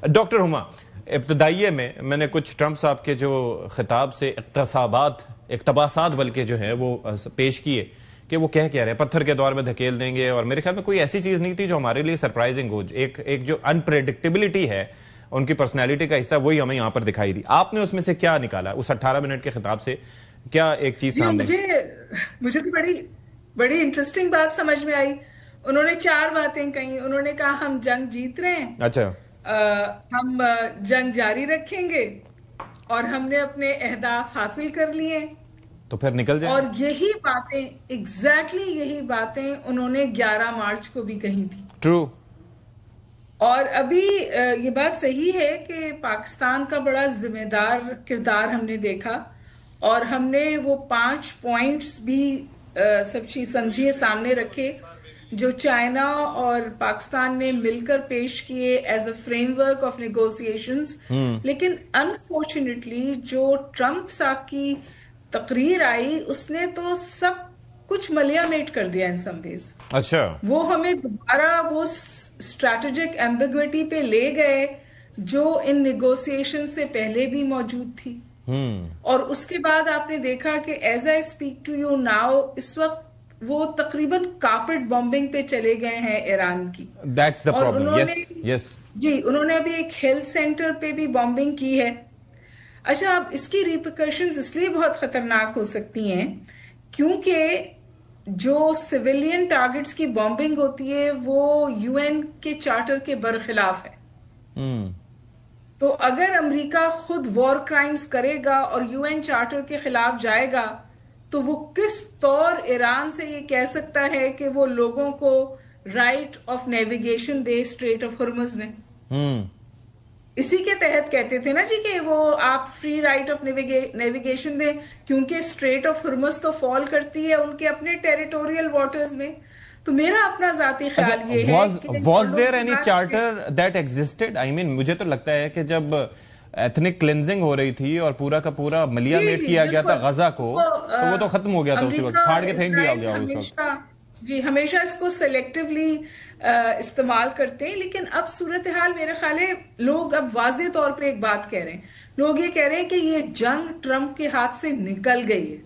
Doctor ہما، ابتدائیے میں نے کچھ ٹرمپ صاحب کے جو خطاب سے اقتباسات بلکہ جو ہیں وہ پیش کیے کہ وہ کہہ رہے ہیں پتھر کے دور میں دھکیل دیں گے، اور میرے خیال میں کوئی ایسی چیز نہیں تھی جو ہمارے لیے سرپرائزنگ ہو. ایک جو انپریڈکٹیبلٹی ہے ان کی پرسنالٹی کا حصہ، وہی ہمیں یہاں پر دکھائی دی. آپ نے اس میں سے کیا نکالا اس 18 منٹ کے خطاب سے؟ کیا ایک چیز سامنے؟ مجھے تو بڑی انٹرسٹنگ بات سمجھ میں آئی. انہوں نے 4 باتیں کہی. انہوں نے کہا ہم جنگ جیت رہے ہیں، اچھا، ہم جنگ جاری رکھیں گے، اور ہم نے اپنے اہداف حاصل کر لیے. تو پھر نکل جائیں. اور یہی باتیں ایگزیکٹلی یہی باتیں انہوں نے 11 مارچ کو بھی کہی تھی. ٹرو. اور ابھی یہ بات صحیح ہے کہ پاکستان کا بڑا ذمہ دار کردار ہم نے دیکھا، اور ہم نے وہ 5 پوائنٹس بھی سب چیز سمجھیے سامنے رکھے جو چائنا اور پاکستان نے مل کر پیش کیے as a frame work of negotiations. لیکن انفارچونیٹلی جو ٹرمپ صاحب کی تقریر آئی اس نے تو سب کچھ ملیامیٹ کر دیا ان سم ویز. اچھا، وہ ہمیں دوبارہ وہ اسٹریٹجک ایمبیگوٹی پہ لے گئے جو ان نیگوسیشن سے پہلے بھی موجود تھی. اور اس کے بعد آپ نے دیکھا کہ as I speak to you now اس وقت وہ تقریباً کارپیٹ بمبنگ پہ چلے گئے ہیں ایران کی. That's the problem. یس جی، انہوں نے ابھی ایک ہیلتھ سینٹر پہ بھی بمبنگ کی ہے. اچھا، اب اس کی ریپرکشنز اس لیے بہت خطرناک ہو سکتی ہیں کیونکہ جو سویلین ٹارگٹس کی بمبنگ ہوتی ہے وہ یو این کے چارٹر کے برخلاف ہے. تو اگر امریکہ خود وار کرائمز کرے گا اور یو این چارٹر کے خلاف جائے گا تو وہ کس طور ایران سے یہ کہہ سکتا ہے کہ وہ لوگوں کو رائٹ آف نیویگیشن دے اسٹریٹ آف ہرمز میں؟ اسی کے تحت کہتے تھے نا جی کہ وہ آپ فری رائٹ آف نیویگیشن دیں، کیونکہ اسٹریٹ آف ہرمز تو فال کرتی ہے ان کے اپنے ٹیریٹوریل واٹرز میں. تو میرا اپنا ذاتی خیال یہ ہے کہ was there any charter that existed? I mean مجھے تو لگتا ہے کہ جب ایتھنک کلینزنگ ہو رہی تھی اور پورا کا پورا ملیا میٹ کیا گیا تھا غزہ کو، تو وہ تو ختم ہو گیا تھا اسی وقت، پھاڑ کے پھینک دیا گیا اس وقت. جی، ہمیشہ اس کو سلیکٹیولی استعمال کرتے ہیں. لیکن اب صورتحال میرے خیال ہے لوگ اب واضح طور پر ایک بات کہہ رہے ہیں. لوگ یہ کہہ رہے ہیں کہ یہ جنگ ٹرمپ کے ہاتھ سے نکل گئی ہے.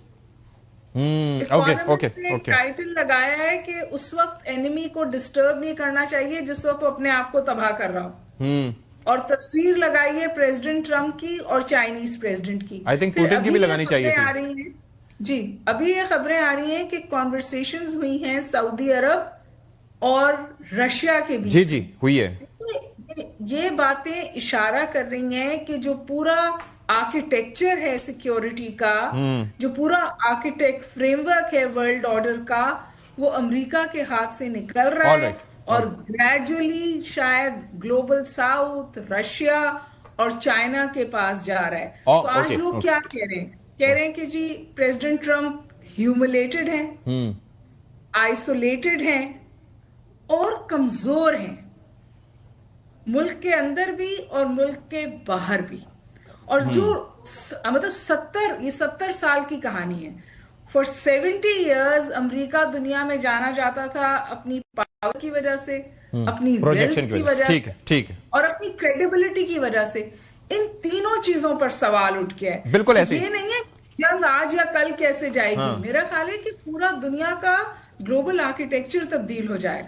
اکانومسٹ نے ٹائٹل لگایا ہے کہ اس وقت اینیمی کو ڈسٹرب نہیں کرنا چاہیے جس وقت وہ اپنے آپ کو تباہ کر رہا ہو. اور تصویر لگائی ہے پریزیڈنٹ ٹرمپ کی اور چائنیز پریزیڈنٹ کی. آئی تھنک پوٹن کی بھی لگانی چاہیے تھی. جی، ابھی یہ خبریں آ رہی ہیں کہ کانورسیشنز ہوئی ہیں سعودی عرب اور رشیا کے بیچ. جی ہوئی ہے. یہ باتیں اشارہ کر رہی ہیں کہ جو پورا آرکیٹیکچر ہے سیکیورٹی کا، جو پورا آرکیٹیکٹ فریم ورک ہے ورلڈ آرڈر کا، وہ امریکہ کے ہاتھ سے نکل رہا ہے. اور گریجولی شاید گلوبل ساؤتھ، رشیا اور چائنا کے پاس جا رہا ہے. تو آج لوگ کیا کہہ رہے ہیں؟ کہہ رہے ہیں کہ جی پریزیڈنٹ ٹرمپ ہیوملیٹڈ ہیں، آئسولیٹڈ ہیں اور کمزور ہیں، ملک کے اندر بھی اور ملک کے باہر بھی. اور جو مطلب 70 سال کی کہانی ہے. فار 70 ایئرز امریکہ دنیا میں جانا جاتا تھا اپنی پاور کی وجہ سے، اپنی ویلتھ کی وجہ سے اور اپنی کریڈیبلٹی کی وجہ سے. ان تینوں چیزوں پر سوال اٹھ گیا ہے. بالکل ایسے یہ نہیں ہے جنگ آج یا کل کیسے جائے گی. میرا خیال ہے کہ پورا دنیا کا گلوبل آرکیٹیکچر تبدیل ہو جائے گا.